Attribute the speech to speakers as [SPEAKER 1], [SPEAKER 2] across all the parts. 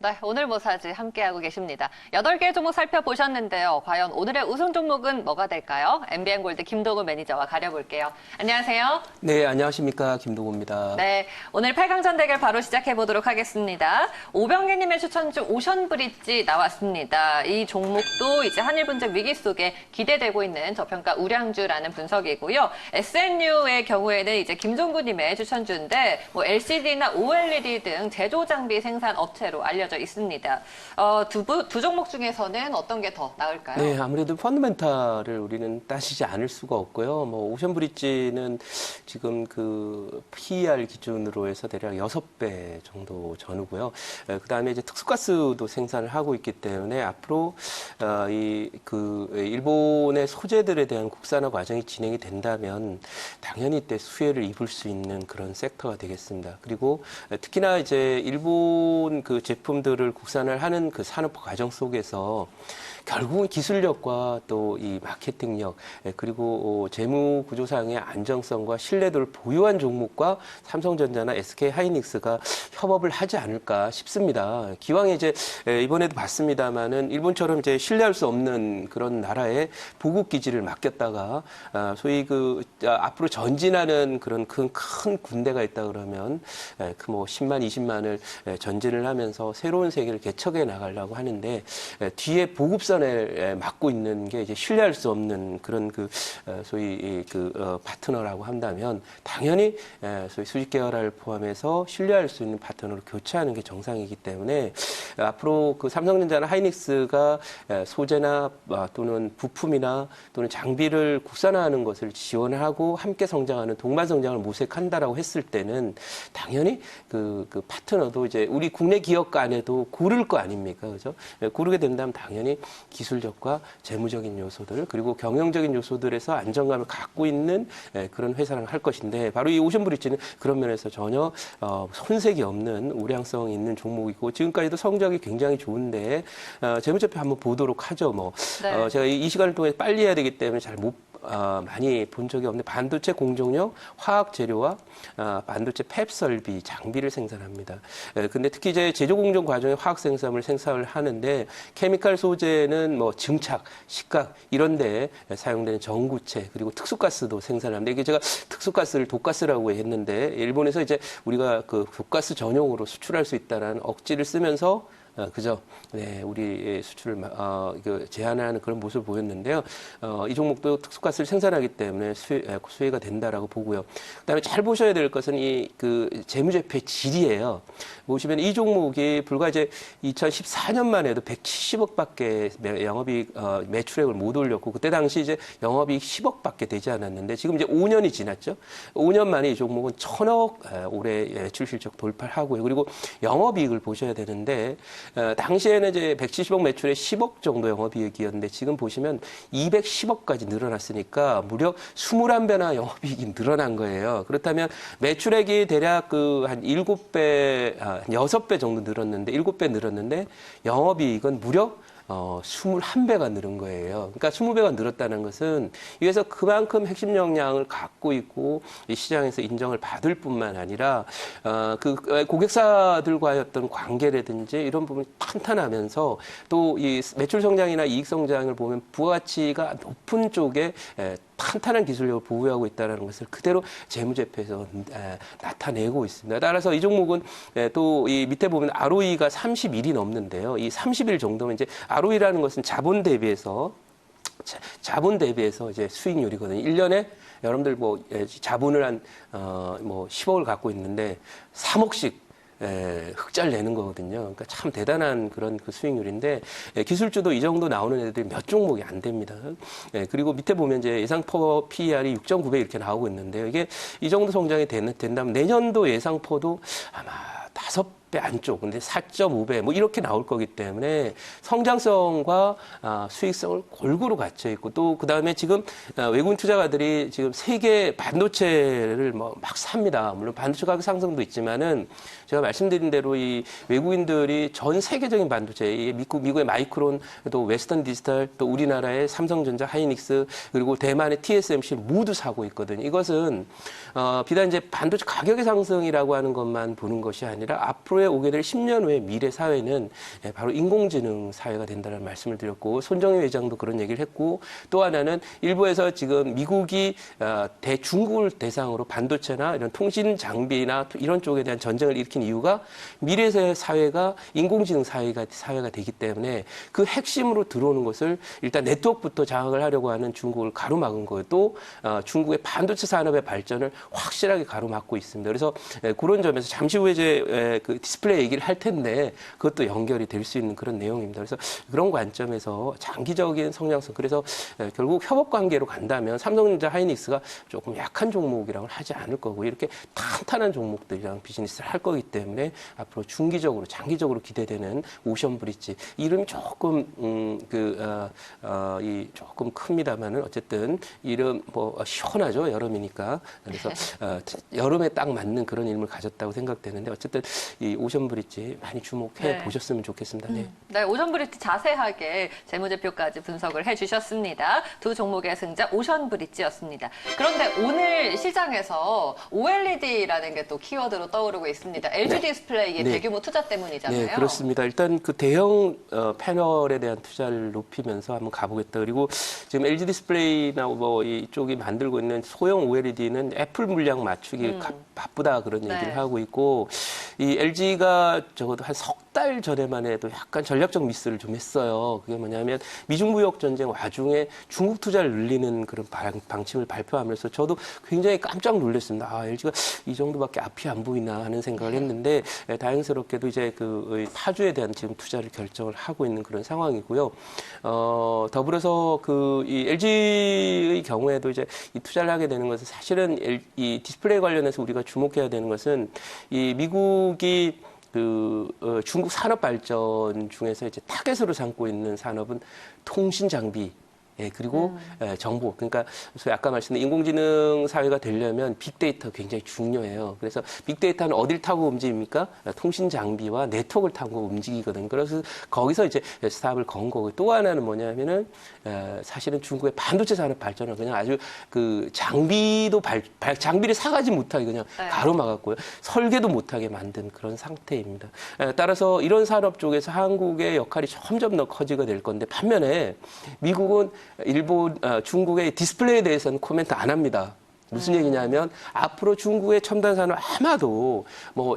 [SPEAKER 1] 네, 오늘 뭐 사지 함께하고 계십니다. 8개 종목 살펴보셨는데요. 과연 오늘의 우승 종목은 뭐가 될까요? MBN골드 김도구 매니저와 가려볼게요. 안녕하세요.
[SPEAKER 2] 네, 안녕하십니까. 김도구입니다.
[SPEAKER 1] 네, 오늘 8강전 대결 바로 시작해보도록 하겠습니다. 오병기님의 추천주 오션브릿지 나왔습니다. 이 종목도 이제 한일분쟁 위기 속에 기대되고 있는 저평가 우량주라는 분석이고요. SNU의 경우에는 이제 김종구님의 추천주인데 뭐 LCD나 OLED 등 제조 장비 생산 업체로 알려져 있습니다. 두 종목 중에서는 어떤 게 더 나을까요?
[SPEAKER 2] 네, 아무래도 펀더멘탈을 우리는 따지지 않을 수가 없고요. 뭐 오션브릿지는 지금 그 PER 기준으로 해서 대략 6배 정도 전후고요. 그다음에 이제 특수가스도 생산을 하고 있기 때문에 앞으로 일본의 소재들에 대한 국산화 과정이 진행이 된다면 당연히 이때 수혜를 입을 수 있는 그런 섹터가 되겠습니다. 그리고 특히나 이제 일본 그 제품들을 국산을 하는 그 산업 과정 속에서 결국은 기술력과 또 이 마케팅력 그리고 재무 구조상의 안정성과 신뢰도를 보유한 종목과 삼성전자나 SK 하이닉스가 협업을 하지 않을까 싶습니다. 기왕에 이제 이번에도 봤습니다만은 일본처럼 이제 신뢰할 수 없는 그런 나라에 보급 기지를 맡겼다가 소위 그 앞으로 전진하는 그런 큰 군대가 있다 그러면 그 뭐 10만, 20만을 전진을 하면서 새로운 세계를 개척해 나가려고 하는데 뒤에 보급선을 맡고 있는 게 이제 신뢰할 수 없는 그런 소위 파트너라고 한다면 당연히 소위 수직 계열화를 포함해서 신뢰할 수 있는 파트너로 교체하는 게 정상이기 때문에 앞으로 그 삼성전자나 하이닉스가 소재나 또는 부품이나 또는 장비를 국산화하는 것을 지원하고 함께 성장하는 동반 성장을 모색한다라고 했을 때는 당연히 그 파트너도 이제 우리 국내 기업 간에도 고를 거 아닙니까, 그죠? 고르게 된다면 당연히 기술력과 재무적인 요소들 그리고 경영적인 요소들에서 안정감을 갖고 있는 그런 회사랑 할 것인데 바로 이 오션브릿지는 그런 면에서 전혀 손색이 없는 우량성 있는 종목이고 지금까지도 성적이 굉장히 좋은데 재무제표 한번 보도록 하죠.
[SPEAKER 1] 네.
[SPEAKER 2] 제가 이 시간을 통해 빨리 해야 되기 때문에 잘 많이 본 적이 없는데 반도체 공정용 화학 재료와 반도체 팹 설비 장비를 생산합니다. 근데 특히 이제 제조 공정 과정에 화학 생산을 하는데 케미칼 소재는 뭐 증착, 식각 이런 데 사용되는 전구체 그리고 특수가스도 생산합니다. 이게 제가 특수가스를 독가스라고 했는데 일본에서 이제 우리가 그 독가스 전용으로 수출할 수 있다라는 억지를 쓰면서 그죠? 네, 우리 수출을 제한하는 그런 모습을 보였는데요. 이 종목도 특수가스를 생산하기 때문에 수혜가 된다라고 보고요. 그다음에 잘 보셔야 될 것은 그 재무제표의 질이에요. 보시면 이 종목이 불과 이제 2014년만 해도 170억밖에 영업이익 매출액을 못 올렸고 그때 당시 이제 영업이익 10억밖에 되지 않았는데 지금 이제 5년이 지났죠. 5년 만에 이 종목은 1,000억 올해 매출 실적 돌파를 하고요. 그리고 영업이익을 보셔야 되는데 당시에는 이제 170억 매출에 10억 정도 영업이익이었는데 지금 보시면 210억까지 늘어났으니까 무려 21배나 영업이익이 늘어난 거예요. 그렇다면 매출액이 대략 한 7배, 6배 정도 늘었는데 7배 늘었는데 영업이익은 무려 21배가 늘은 거예요. 그러니까 20배가 늘었다는 것은 이에서 그만큼 핵심 역량을 갖고 있고 이 시장에서 인정을 받을 뿐만 아니라 그 고객사들과의 어떤 관계라든지 이런 부분이 탄탄하면서 또 이 매출 성장이나 이익 성장을 보면 부가가치가 높은 쪽에 탄탄한 기술력을 보유하고 있다는 것을 그대로 재무제표에서 나타내고 있습니다. 따라서 이 종목은 또 이 밑에 보면 ROE가 31이 넘는데요. 이 30일 정도면 이제 ROE라는 것은 자본 대비해서 이제 수익률이거든요. 1년에 여러분들 자본을 뭐 10억을 갖고 있는데 3억씩 흑자를 내는 거거든요. 그러니까 참 대단한 그런 그 수익률인데 기술주도 이 정도 나오는 애들이 몇 종목이 안 됩니다. 그리고 밑에 보면 이제 예상포 PER이 6.9배 이렇게 나오고 있는데요. 이게 이 정도 성장이 된다면 내년도 예상포도 아마 5배 안쪽, 근데 4.5배 뭐 이렇게 나올 거기 때문에 성장성과 수익성을 골고루 갖춰 있고 또 그 다음에 지금 외국인 투자가들이 지금 세계 반도체를 막 삽니다. 물론 반도체 가격 상승도 있지만은 제가 말씀드린 대로 이 외국인들이 전 세계적인 반도체, 미국의 마이크론, 또 웨스턴 디지털, 또 우리나라의 삼성전자, 하이닉스, 그리고 대만의 TSMC 모두 사고 있거든요. 이것은 비단 이제 반도체 가격의 상승이라고 하는 것만 보는 것이 아니라 앞으로의 앞으로에 오게 될 10년 후의 미래 사회는 바로 인공지능 사회가 된다는 말씀을 드렸고, 손정희 회장도 그런 얘기를 했고, 또 하나는 일부에서 지금 미국이 중국을 대상으로 반도체나 이런 통신 장비나 이런 쪽에 대한 전쟁을 일으킨 이유가 미래 사회가 인공지능 사회가 되기 때문에 그 핵심으로 들어오는 것을 일단 네트워크부터 장악을 하려고 하는 중국을 가로막은 거예요. 또 중국의 반도체 산업의 발전을 확실하게 가로막고 있습니다. 그래서 그런 점에서 잠시 후에 이제 그 디스플레이 얘기를 할 텐데 그것도 연결이 될 수 있는 그런 내용입니다. 그래서 그런 관점에서 장기적인 성장성, 그래서 결국 협업 관계로 간다면 삼성전자 하이닉스가 조금 약한 종목이라고 하지 않을 거고, 이렇게 탄탄한 종목들이랑 비즈니스를 할 거기 때문에 앞으로 중기적으로 장기적으로 기대되는 오션브리지, 이름이 조금 조금 큽니다만은 어쨌든 이름 시원하죠, 여름이니까. 그래서 여름에 딱 맞는 그런 이름을 가졌다고 생각되는데, 어쨌든 이 오션브리지 많이 주목해 보셨으면 좋겠습니다. 네.
[SPEAKER 1] 네, 오션브리지 자세하게 재무제표까지 분석을 해주셨습니다. 두 종목의 승자 오션브리지였습니다. 그런데 오늘 시장에서 OLED라는 게 또 키워드로 떠오르고 있습니다. LG 디스플레이의 대규모 투자 때문이잖아요.
[SPEAKER 2] 네, 그렇습니다. 일단 그 대형 패널에 대한 투자를 높이면서 한번 가보겠다. 그리고 지금 LG 디스플레이나 이쪽이 만들고 있는 소형 OLED는 애플 물량 맞추기 바쁘다 그런 얘기를 하고 있고, 이 LG가 적어도 한 석 달 전에만 해도 약간 전략적 미스를 좀 했어요. 그게 뭐냐면 미중 무역 전쟁 와중에 중국 투자를 늘리는 그런 방침을 발표하면서 저도 굉장히 깜짝 놀랐습니다. LG가 이 정도밖에 앞이 안 보이나 하는 생각을 했는데, 다행스럽게도 이제 그 타주에 대한 지금 투자를 결정을 하고 있는 그런 상황이고요. 더불어서 이 LG의 경우에도 이제 이 투자를 하게 되는 것은 사실은 이 디스플레이 관련해서 우리가 주목해야 되는 것은 이 미국이 중국 산업 발전 중에서 이제 타겟으로 삼고 있는 산업은 통신 장비, 그리고 정보. 그러니까 소위 아까 말씀드린 인공지능 사회가 되려면 빅데이터 굉장히 중요해요. 그래서 빅데이터는 어딜 타고 움직입니까? 통신 장비와 네트워크를 타고 움직이거든요. 그래서 거기서 이제 스탑을 건 거고, 또 하나는 뭐냐면은 사실은 중국의 반도체 산업 발전을 그냥 아주 그 장비를 사가지 못하게 그냥 가로막았고요. 설계도 못하게 만든 그런 상태입니다. 따라서 이런 산업 쪽에서 한국의 역할이 점점 더 커지게 될 건데, 반면에 미국은 중국의 디스플레이에 대해서는 코멘트 안 합니다. 무슨 얘기냐면 앞으로 중국의 첨단 산업 아마도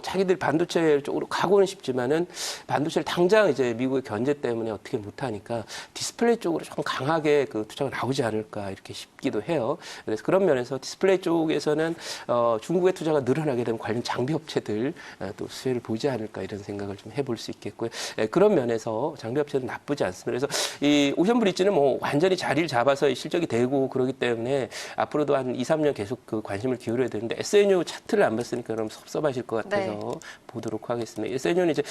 [SPEAKER 2] 자기들 반도체 쪽으로 가고는 싶지만은 반도체를 당장 이제 미국의 견제 때문에 어떻게 못하니까 디스플레이 쪽으로 좀 강하게 그 투자가 나오지 않을까 이렇게 싶기도 해요. 그래서 그런 면에서 디스플레이 쪽에서는 중국의 투자가 늘어나게 되면 관련 장비 업체들 또 수혜를 보지 않을까 이런 생각을 좀 해볼 수 있겠고요. 그런 면에서 장비 업체는 나쁘지 않습니다. 그래서 이 오션브리지는 완전히 자리를 잡아서 실적이 되고 그러기 때문에 앞으로도 한 2, 3년 계속 그 관심을 기울여야 되는데, SNU 차트를 안 봤으니까 그럼 섭섭하실 것 같아서 보도록 하겠습니다. SNU는 이제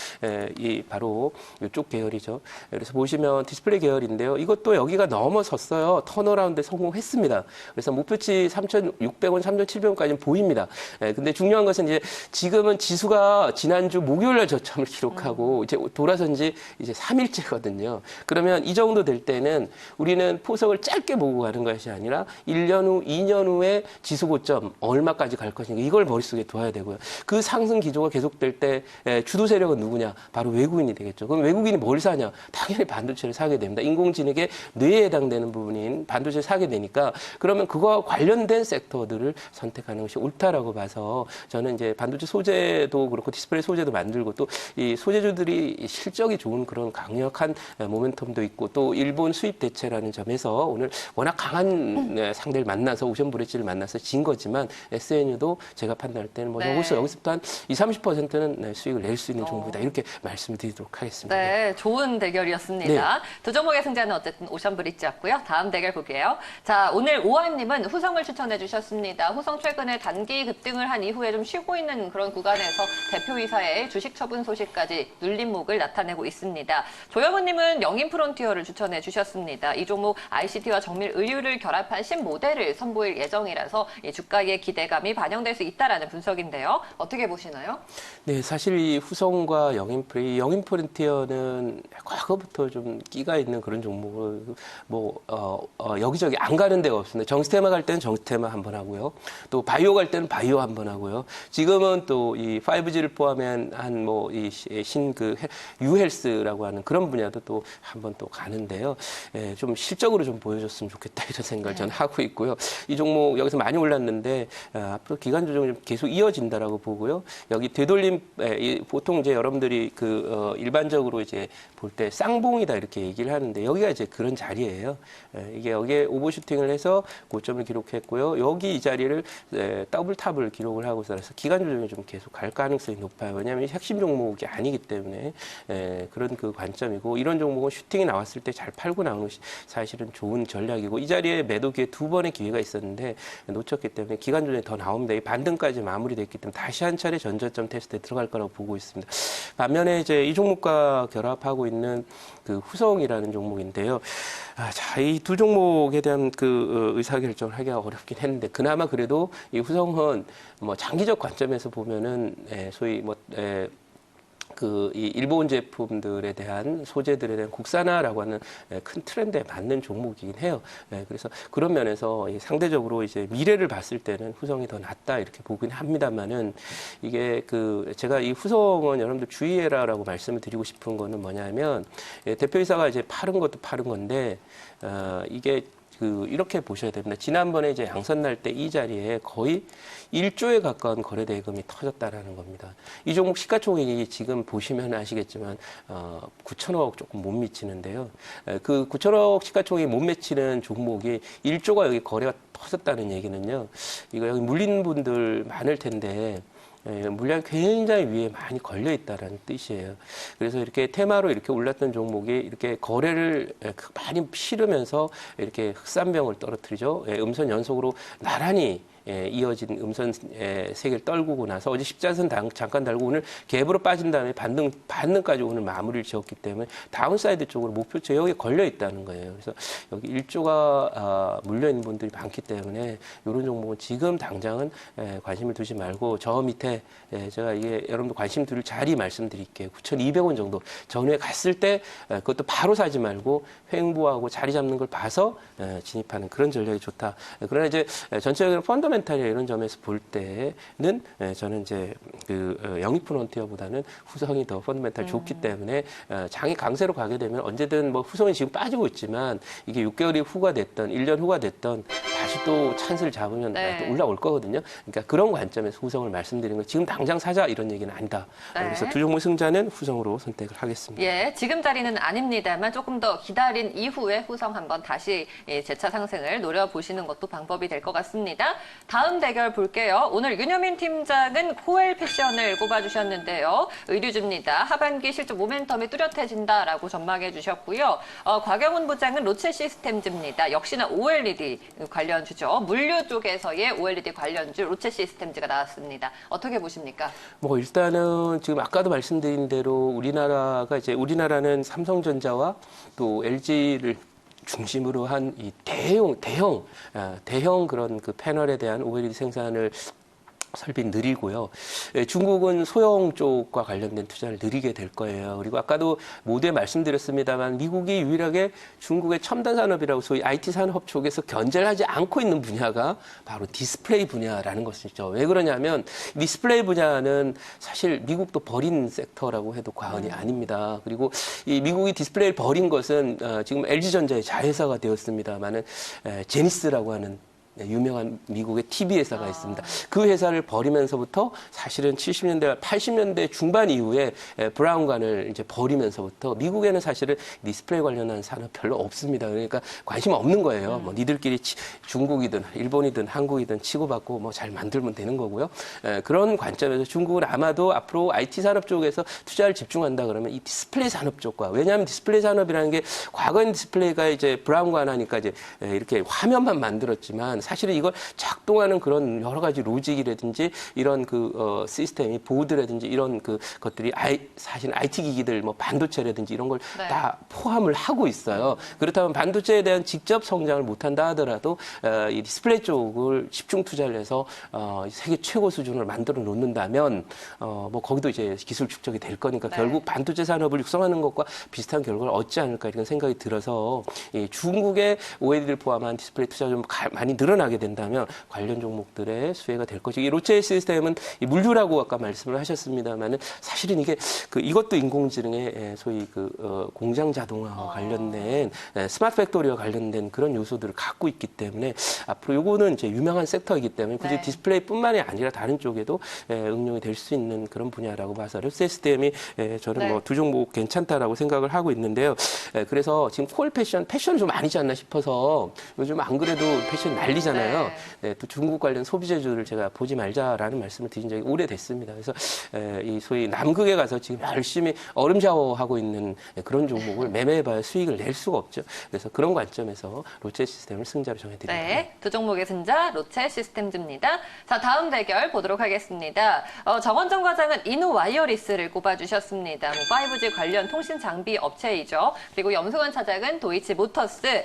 [SPEAKER 2] 바로 이쪽 계열이죠. 그래서 보시면 디스플레이 계열인데요. 이것도 여기가 넘어섰어요. 턴어라운드에 성공했습니다. 그래서 목표치 3,600원, 3,700원까지는 보입니다. 근데 중요한 것은 이제 지금은 지수가 지난주 목요일날 저점을 기록하고 이제 돌아선 지 이제 3일째거든요. 그러면 이 정도 될 때는 우리는 포석을 짧게 보고 가는 것이 아니라 1년 후, 2년 후에 지수 고점 얼마까지 갈 것인가, 이걸 머릿속에 둬야 되고요. 그 상승 기조가 계속될 때 주도 세력은 누구냐? 바로 외국인이 되겠죠. 그럼 외국인이 뭘 사냐? 당연히 반도체를 사게 됩니다. 인공지능의 뇌에 해당되는 부분인 반도체를 사게 되니까, 그러면 그거와 관련된 섹터들을 선택하는 것이 옳다라고 봐서 저는 이제 반도체 소재도 그렇고 디스플레이 소재도 만들고, 또 이 소재주들이 실적이 좋은 그런 강력한 모멘텀도 있고, 또 일본 수입 대체라는 점에서 오늘 워낙 강한 상대를 만나서 오션브리지를 만나서 진 거지만, SNU도 제가 판단할 때는 여기서부터 한 20, 30%는 수익을 낼 수 있는 종목이다, 이렇게 말씀을 드리도록 하겠습니다.
[SPEAKER 1] 네, 좋은 대결이었습니다. 두 종목의 승자는 어쨌든 오션브리지였고요. 다음 대결 볼게요. 자, 오늘 오하임님은 후성을 추천해 주셨습니다. 후성 최근에 단기 급등을 한 이후에 좀 쉬고 있는 그런 구간에서 대표이사의 주식 처분 소식까지 눌림목을 나타내고 있습니다. 조영훈님은 영인 프론티어를 추천해 주셨습니다. 이 종목 ICT와 정밀 의료를 결합한 신모델을 선보일 예정이라서 따라서 이 주가의 기대감이 반영될 수 있다라는 분석인데요. 어떻게 보시나요?
[SPEAKER 2] 네, 사실 이 후성과 영인프론티어는 과거부터 좀 끼가 있는 그런 종목을 여기저기 안 가는 데가 없습니다. 정스테마 갈 때는 정스테마 한번 하고요. 또 바이오 갈 때는 바이오 한번 하고요. 지금은 또 이 5G를 포함한 유헬스라고 하는 그런 분야도 또 한번 또 가는데요. 좀 실적으로 좀 보여줬으면 좋겠다 이런 생각을 저는 하고 있고요. 이 종목 여기서 많이 올랐는데 앞으로 기간 조정이 좀 계속 이어진다라고 보고요. 여기 되돌림 보통 이제 여러분들이 일반적으로 이제 볼 때 쌍봉이다 이렇게 얘기를 하는데 여기가 이제 그런 자리예요. 이게 여기에 오버슈팅을 해서 고점을 기록했고요. 여기 이 자리를 더블 탑을 기록을 하고 있어서 기간 조정이 좀 계속 갈 가능성이 높아요. 왜냐하면 핵심 종목이 아니기 때문에 그런 그 관점이고 이런 종목은 슈팅이 나왔을 때 잘 팔고 나오는 것이 사실은 좋은 전략이고 이 자리에 매도 기회 2번의 기회가 있었는데 놓쳤기 때문에 기간 조정이 더 나옵니다. 이 반등까지 마무리됐기 때문에 다시 한 차례 전저점 테스트에 들어갈 거라고 보고 있습니다. 반면에 이제 이 종목과 결합하고 있는 그 후성이라는 종목인데요. 자, 이 두 종목에 대한 그 의사결정을 하기가 어렵긴 했는데 그나마 그래도 이 후성은 뭐 장기적 관점에서 보면은 소위 이 일본 제품들에 대한 소재들에 대한 국산화라고 하는 큰 트렌드에 맞는 종목이긴 해요. 그래서 그런 면에서 상대적으로 이제 미래를 봤을 때는 후성이 더 낫다 이렇게 보긴 합니다만은 이게 제가 이 후성은 여러분들 주의해라라고 말씀을 드리고 싶은 거는 뭐냐면 대표이사가 이제 파는 것도 파는 건데 이게 이렇게 보셔야 됩니다. 지난번에 이제 양선 날 때 이 자리에 거의 1조에 가까운 거래 대금이 터졌다라는 겁니다. 이 종목 시가총액이 지금 보시면 아시겠지만 9천억 조금 못 미치는데요. 그 9천억 시가총액이 못 미치는 종목이 1조가 여기 거래가 터졌다는 얘기는요. 이거 여기 물린 분들 많을 텐데 물량이 굉장히 위에 많이 걸려 있다라는 뜻이에요. 그래서 이렇게 테마로 이렇게 올랐던 종목이 이렇게 거래를 많이 실으면서 이렇게 흑산병을 떨어뜨리죠. 음선 연속으로 나란히 이어진 음선 세개를 떨구고 나서 어제 십자선 잠깐 달고 오늘 갭으로 빠진 다음에 반등까지 오늘 마무리를 지었기 때문에 다운사이드 쪽으로 목표치 여기에 걸려 있다는 거예요. 그래서 여기 1조가 물려 있는 분들이 많기 때문에 이런 종목은 지금 당장은 관심을 두지 말고 저 밑에 제가 이게 여러분들 관심 둘 자리 말씀드릴게요. 9,200원 정도 전후에 갔을 때 그것도 바로 사지 말고 횡보하고 자리 잡는 걸 봐서 진입하는 그런 전략이 좋다. 그러나 이제 전체적으로 펀더멘탈이나 이런 점에서 볼 때는 저는 이제 영입프론티어보다는 후성이 더 펀더멘탈 좋기 때문에 장이 강세로 가게 되면 언제든 뭐 후성이 지금 빠지고 있지만 이게 6개월이 후가 됐던 1년 후가 됐던 다시 또 찬스를 잡으면 또 올라올 거거든요. 그러니까 그런 관점에서 후성을 말씀드리는 거 지금 당장 사자 이런 얘기는 아니다. 그래서 두 종목 승자는 후성으로 선택을 하겠습니다.
[SPEAKER 1] 예, 지금 자리는 아닙니다만 조금 더 기다린 이후에 후성 한번 다시 재차 상승을 노려보시는 것도 방법이 될 것 같습니다. 다음 대결 볼게요. 오늘 윤여민 팀장은 코엘 패션을 꼽아주셨는데요. 의류주입니다. 하반기 실적 모멘텀이 뚜렷해진다라고 전망해 주셨고요. 곽영훈 부장은 로체 시스템즈입니다. 역시나 OLED 관련주죠. 물류 쪽에서의 OLED 관련주 로체 시스템즈가 나왔습니다. 어떻게 보십니까?
[SPEAKER 2] 뭐 일단은 지금 아까도 말씀드린 대로 우리나라는 삼성전자와 또 LG를 중심으로 한 이 대형 그런 그 패널에 대한 OLED 생산을 설비 느리고요. 중국은 소형 쪽과 관련된 투자를 느리게 될 거예요. 그리고 아까도 모두에 말씀드렸습니다만 미국이 유일하게 중국의 첨단 산업이라고 소위 IT 산업 쪽에서 견제를 하지 않고 있는 분야가 바로 디스플레이 분야라는 것이죠. 왜 그러냐면 디스플레이 분야는 사실 미국도 버린 섹터라고 해도 과언이 아닙니다. 그리고 이 미국이 디스플레이를 버린 것은 지금 LG전자의 자회사가 되었습니다만은 제니스라고 하는 유명한 미국의 TV 회사가 있습니다. 그 회사를 버리면서부터 사실은 70년대, 80년대 중반 이후에 브라운관을 이제 버리면서부터 미국에는 사실은 디스플레이 관련한 산업 별로 없습니다. 그러니까 관심 없는 거예요. 뭐 니들끼리 중국이든 일본이든 한국이든 치고받고 뭐 잘 만들면 되는 거고요. 그런 관점에서 중국은 아마도 앞으로 IT 산업 쪽에서 투자를 집중한다 그러면 이 디스플레이 산업 쪽과 왜냐하면 디스플레이 산업이라는 게 과거엔 디스플레이가 이제 브라운관 하니까 이제 이렇게 화면만 만들었지만 사실은 이걸 작동하는 그런 여러 가지 로직이라든지 이런 시스템이 보드라든지 이런 것들이 사실 IT 기기들 뭐 반도체라든지 이런 걸 다 포함을 하고 있어요. 그렇다면 반도체에 대한 직접 성장을 못한다 하더라도 이 디스플레이 쪽을 집중 투자를 해서 세계 최고 수준을 만들어 놓는다면 뭐 거기도 이제 기술 축적이 될 거니까 결국 반도체 산업을 육성하는 것과 비슷한 결과를 얻지 않을까 이런 생각이 들어서 이 중국의 OLED를 포함한 디스플레이 투자가 좀 많이 늘어나게 된다면 관련 종목들의 수혜가 될 것이고 이 로체 시스템은 이 물류라고 아까 말씀을 하셨습니다만은 사실은 이게 이것도 인공지능의 소위 공장 자동화와 관련된 스마트 팩토리와 관련된 그런 요소들을 갖고 있기 때문에 앞으로 요거는 이제 유명한 섹터이기 때문에 굳이 디스플레이뿐만이 아니라 다른 쪽에도 응용이 될 수 있는 그런 분야라고 봐서 로체 시스템이 저는 뭐 두 종목 괜찮다라고 생각을 하고 있는데요. 그래서 지금 콜 패션이 좀 아니지 않나 싶어서 요즘 안 그래도 패션 난리잖아요. 또 중국 관련 소비재주를 제가 보지 말자라는 말씀을 드린 적이 오래됐습니다. 그래서 이 소위 남극에 가서 지금 열심히 얼음 샤워하고 있는 그런 종목을 매매해봐야 수익을 낼 수가 없죠. 그래서 그런 관점에서 로체 시스템을 승자로 정해드립니다.
[SPEAKER 1] 네, 두 종목의 승자 로체 시스템즈입니다. 자, 다음 대결 보도록 하겠습니다. 정원정 과장은 이노와이어리스를 꼽아주셨습니다. 5G 관련 통신 장비 업체이죠. 그리고 염승환 차장은 도이치모터스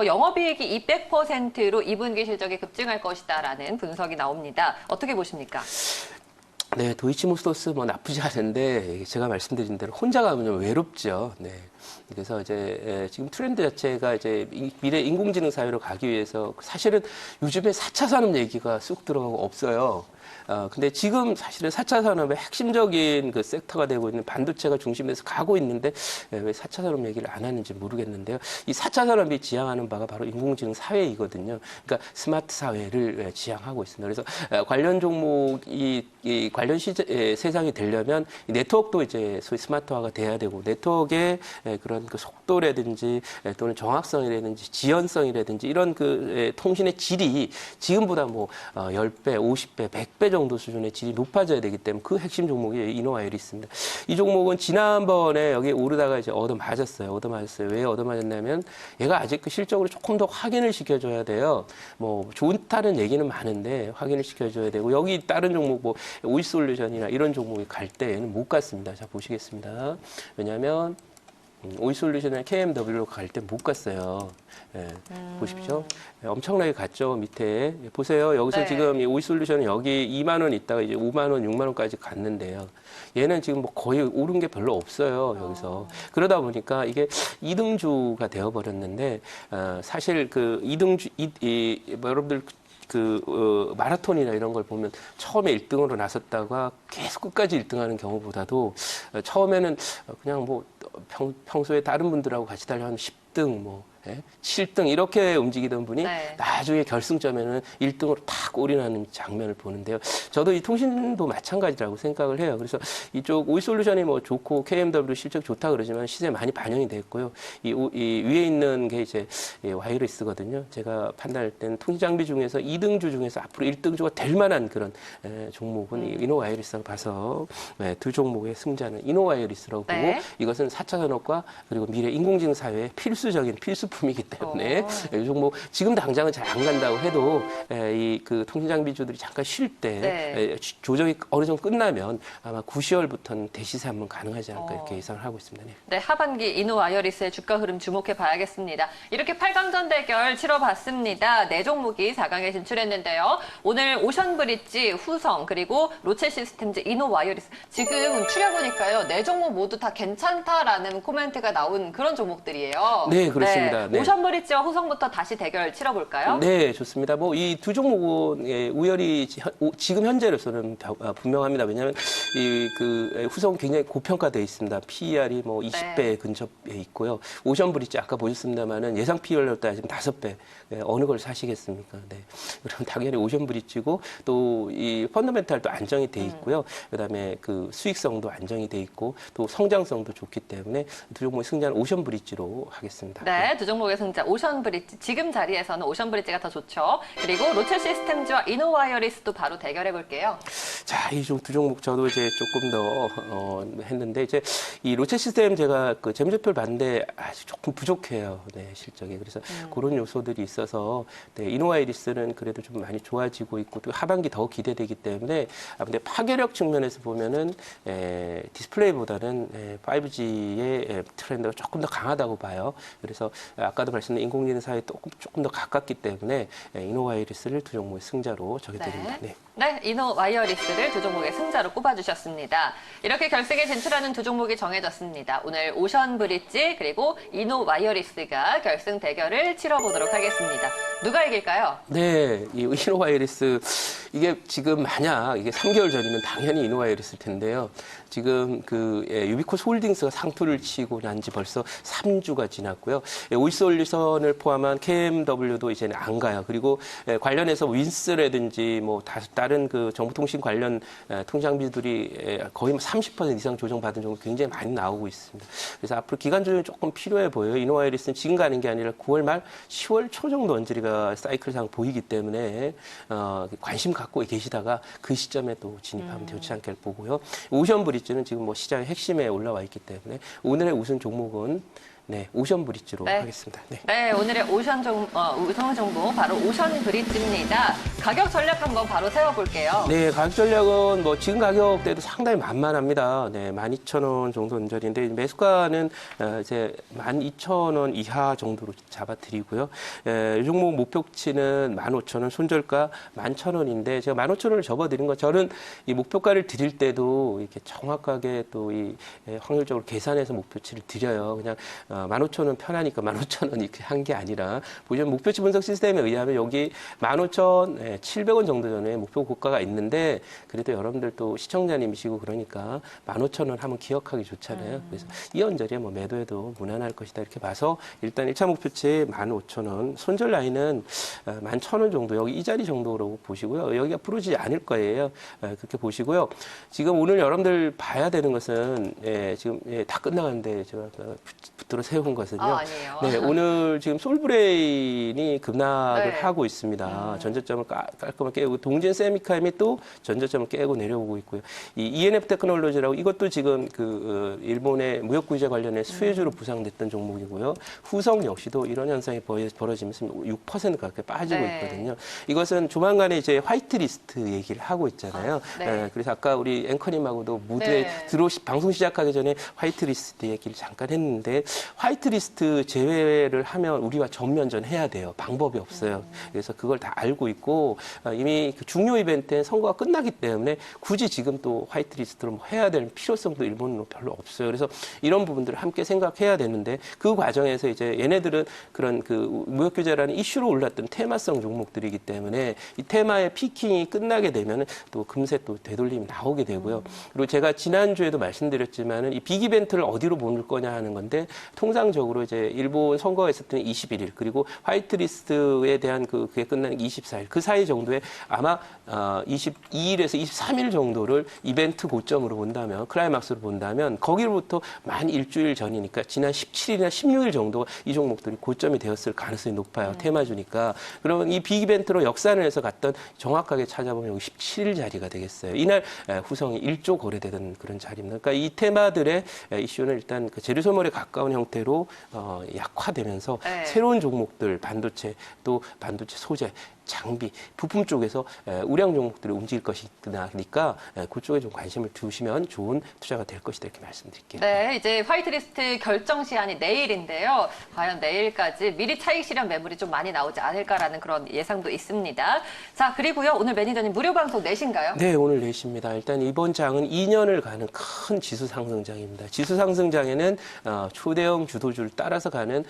[SPEAKER 1] 영업이익이 200%로 2분기 실적이 급증할 것이다라는 분석이 나옵니다. 어떻게 보십니까?
[SPEAKER 2] 네, 도이치모터스 뭐 나쁘지 않은데 제가 말씀드린 대로 혼자 가면 좀 외롭죠. 네. 그래서 이제 지금 트렌드 자체가 이제 미래 인공지능 사회로 가기 위해서 사실은 요즘에 4차 산업 얘기가 쑥 들어가고 없어요. 근데 지금 사실은 4차 산업의 핵심적인 그 섹터가 되고 있는 반도체가 중심에서 가고 있는데 왜 4차 산업 얘기를 안 하는지 모르겠는데요. 이 4차 산업이 지향하는 바가 바로 인공지능 사회이거든요. 그러니까 스마트 사회를 지향하고 있습니다. 그래서 관련 종목이 이 관련 세상이 되려면 네트워크도 이제 소위 스마트화가 돼야 되고 네트워크의 그런 그 속도라든지 또는 정확성이라든지 지연성이라든지 이런 통신의 질이 지금보다 뭐 10배, 50배, 100배 정도 수준의 질이 높아져야 되기 때문에 그 핵심 종목이 이노와이어리스입니다. 이 종목은 지난번에 여기 오르다가 이제 얻어맞았어요. 왜 얻어맞았냐면 얘가 아직 그 실적으로 조금 더 확인을 시켜줘야 돼요. 뭐 좋다는 얘기는 많은데 확인을 시켜줘야 되고 여기 다른 종목 뭐 오이솔루션이나 이런 종목이 갈 때에는 못 갔습니다. 자 보시겠습니다. 왜냐하면 오이솔루션이나 KMW로 갈 때 못 갔어요. 보십시오. 엄청나게 갔죠. 밑에 보세요. 여기서 지금 이 오이솔루션은 여기 2만 원 있다가 이제 5만 원, 6만 원까지 갔는데요. 얘는 지금 뭐 거의 오른 게 별로 없어요. 여기서 그러다 보니까 이게 2등주가 되어버렸는데 사실 그 2등주 뭐 여러분들 마라톤이나 이런 걸 보면 처음에 1등으로 나섰다가 계속 끝까지 1등하는 경우보다도 처음에는 그냥 뭐 평소에 다른 분들하고 같이 달려하면 10등 7등 이렇게 움직이던 분이 나중에 결승점에는 1등으로 탁 올인하는 장면을 보는데요. 저도 이 통신도 마찬가지라고 생각을 해요. 그래서 이쪽 오이솔루션이 뭐 좋고 KMW 실적 좋다 그러지만 시세에 많이 반영이 됐고요. 이 위에 있는 게 이제 와이어리스거든요. 제가 판단할 때는 통신장비 중에서 2등주 중에서 앞으로 1등주가 될 만한 그런 종목은 이노와이어리스라고 봐서 두 종목의 승자는 이노와이어리스라고 보고 이것은 4차 산업과 그리고 미래 인공지능 사회의 필수적인 필수품이기 때문에 이 종목 지금 당장은 잘 안 간다고 해도 이 통신장비주들이 잠깐 쉴 때 조정이 어느 정도 끝나면 아마 9, 10월부터는 대시세 한번 가능하지 않을까 이렇게 예상을 하고 있습니다.
[SPEAKER 1] 네, 하반기 이노와이어리스의 주가 흐름 주목해 봐야겠습니다. 이렇게 8강전 대결 치러봤습니다. 4종목이 4강에 진출했는데요. 오늘 오션브릿지, 후성, 그리고 로체 시스템즈, 이노와이어리스 지금 추려보니까요. 4종목 모두 다 괜찮다라는 코멘트가 나온 그런 종목들이에요.
[SPEAKER 2] 네, 그렇습니다. 네.
[SPEAKER 1] 오션브릿지와 후성부터 다시 대결 치러볼까요?
[SPEAKER 2] 네, 좋습니다. 뭐 이 두 종목은 우열이 지금 현재로서는 분명합니다. 왜냐하면 후성은 굉장히 고평가되어 있습니다. PER이 뭐 20배 근처에 있고요. 오션브릿지 아까 보셨습니다만은 예상 PER로 따지면 5배. 어느 걸 사시겠습니까? 네. 그럼 당연히 오션브릿지고 또 이 펀더멘탈도 안정이 돼 있고요. 그다음에 그 수익성도 안정이 돼 있고 또 성장성도 좋기 때문에 두 종목의 승자는 오션브릿지로 하겠습니다.
[SPEAKER 1] 네, 두 종목의 승자 오션브릿지, 지금 자리에서는 오션브릿지가 더 좋죠. 그리고 롯데시스템즈와 이노와이어리스도 바로 대결해 볼게요.
[SPEAKER 2] 자, 이 두 종목 저도 이제 조금 더 했는데 이제 이 로체 시스템 제가 그 재무제표를 봤는데 아직 조금 부족해요. 네, 실적이. 그래서 그런 요소들이 있어서 네, 이노와이리스는 그래도 좀 많이 좋아지고 있고 또 하반기 더 기대되기 때문에 근데 파괴력 측면에서 보면은 디스플레이보다는 5G의 트렌드가 조금 더 강하다고 봐요. 그래서 아까도 말씀드린 인공지능 사회에 조금 더 가깝기 때문에 이노와이리스를 두 종목의 승자로 정해드립니다. 네.
[SPEAKER 1] 네, 이노와이어리스를 두 종목의 승자로 꼽아주셨습니다. 이렇게 결승에 진출하는 두 종목이 정해졌습니다. 오늘 오션브릿지 그리고 이노와이어리스가 결승 대결을 치러보도록 하겠습니다. 누가 이길까요?
[SPEAKER 2] 네, 이 이노와이어리스 이게 지금 만약 이게 3개월 전이면 당연히 이노와이어리스일 텐데요. 지금 그 유비코스 홀딩스가 상투를 치고 난 지 벌써 3주가 지났고요. 오이솔루션을 포함한 KMW도 이제는 안 가요. 그리고 관련해서 윈스라든지 뭐 다른 그 정보통신 관련 통장비들이 거의 30% 이상 조정받은 정도 굉장히 많이 나오고 있습니다. 그래서 앞으로 기간 조정이 조금 필요해 보여요. 이노와이어리스는 지금 가는 게 아니라 9월 말 10월 초 정도 언저리가 사이클상 보이기 때문에 관심 갖고 계시다가 그 시점에 또 진입하면 좋지 않게 보고요. 오션브릿지는 지금 뭐 시장의 핵심에 올라와 있기 때문에 오늘의 우승 종목은 네, 오션브릿지로 하겠습니다. 네.
[SPEAKER 1] 네, 오늘의 우승 종목 바로 오션브릿지입니다. 가격 전략 한번 바로 세워볼게요.
[SPEAKER 2] 네, 가격 전략은 뭐 지금 가격대도 상당히 만만합니다. 네, 12,000원 정도 언저리인데 매수가는 이제 12,000원 이하 정도로 잡아드리고요. 이 종목 목표치는 15,000원, 손절가 11,000원인데 제가 15,000원을 접어드린 거 저는 이 목표가를 드릴 때도 이렇게 정확하게 또 이 확률적으로 계산해서 목표치를 드려요. 그냥 15,000원 편하니까 15,000원 이렇게 한 게 아니라 보시면 목표치 분석 시스템에 의하면 여기 15,700원 정도 전에 목표 고가가 있는데 그래도 여러분들 또 시청자님이시고 그러니까 15,000원 하면 기억하기 좋잖아요. 그래서 이 언저리에 뭐 매도해도 무난할 것이다 이렇게 봐서 일단 1차 목표치 15,000원, 손절 라인은 11,000원 정도 여기 이 자리 정도로 보시고요. 여기가 부러지지 않을 거예요. 그렇게 보시고요. 지금 오늘 여러분들 봐야 되는 것은 지금 다 끝나갔는데 제가 붙들어 세운 것은요.
[SPEAKER 1] 아니에요.
[SPEAKER 2] 네, 오늘 지금 솔브레인이 급락을
[SPEAKER 1] 네.
[SPEAKER 2] 하고 있습니다. 전저점을 깔끔하게 깨고 동진 세미카임이 또 전저점을 깨고 내려오고 있고요. 이 ENF 테크놀로지라고 이것도 지금 그 일본의 무역 규제 관련해 수혜주로 부상됐던 종목이고요. 후성 역시도 이런 현상이 벌어지면서 6% 가까이 빠지고
[SPEAKER 1] 네.
[SPEAKER 2] 있거든요. 이것은 조만간에 이제 화이트리스트 얘기를 하고 있잖아요.
[SPEAKER 1] 네.
[SPEAKER 2] 그래서 아까 우리 앵커님하고도 무대에 방송 시작하기 전에 화이트리스트 얘기를 잠깐 했는데 화이트리스트 제외를 하면 우리가 전면전 해야 돼요. 방법이 없어요. 그래서 그걸 다 알고 있고 이미 그 중요 이벤트에 선거가 끝나기 때문에 굳이 지금 또 화이트리스트로 뭐 해야 될 필요성도 일본은 별로 없어요. 그래서 이런 부분들을 함께 생각해야 되는데 그 과정에서 이제 얘네들은 그런 그 무역 규제라는 이슈로 올랐던 테마성 종목들이기 때문에 이 테마의 피킹이 끝나게 되면 또 금세 또 되돌림이 나오게 되고요. 그리고 제가 지난주에도 말씀드렸지만은 이 빅 이벤트를 어디로 보낼 거냐 하는 건데 통상적으로 이제 일본 선거가 있었던 21일 그리고 화이트리스트에 대한 그게 끝나는 24일 그 사이 정도에 아마 22일에서 23일 정도를 이벤트 고점으로 본다면 클라이막스로 본다면 거기로부터 만 일주일 전이니까 지난 17일이나 16일 정도 이 종목들이 고점이 되었을 가능성이 높아요. 테마주니까. 그러면 이 빅 이벤트로 역산을 해서 갔던 정확하게 찾아보면 여기 17일 자리가 되겠어요. 이날 후성이 1조 거래되던 그런 자리입니다. 그러니까 이 테마들의 이슈는 일단 그 재료소멸에 가까운 형태로 약화되면서 새로운 종목들 반도체 또 반도체 소재 장비, 부품 쪽에서 우량 종목들이 움직일 것이니까 그쪽에 좀 관심을 두시면 좋은 투자가 될 것이다 이렇게 말씀드릴게요.
[SPEAKER 1] 네, 이제 화이트리스트 결정 시한이 내일인데요. 과연 내일까지 미리 차익 실현 매물이 좀 많이 나오지 않을까라는 그런 예상도 있습니다. 자, 그리고요. 오늘 매니저님 무료 방송 내신가요?
[SPEAKER 2] 네, 오늘 내십니다. 일단 이번 장은 2년을 가는 큰 지수 상승장입니다. 지수 상승장에는 초대형 주도주를 따라서 가는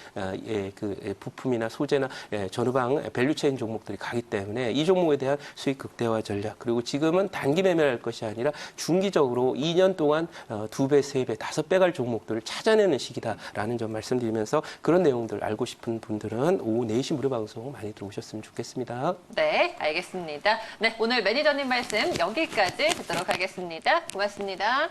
[SPEAKER 2] 그 부품이나 소재나 전후방 밸류체인 종목들이 가기 때문에 이 종목에 대한 수익 극대화 전략 그리고 지금은 단기 매매할 것이 아니라 중기적으로 2년 동안 2배, 3배, 5배 갈 종목들을 찾아내는 시기다라는 점 말씀드리면서 그런 내용들 알고 싶은 분들은 오후 4시 무료 방송 많이 들어오셨으면 좋겠습니다.
[SPEAKER 1] 네, 알겠습니다. 네, 오늘 매니저님 말씀 여기까지 듣도록 하겠습니다. 고맙습니다.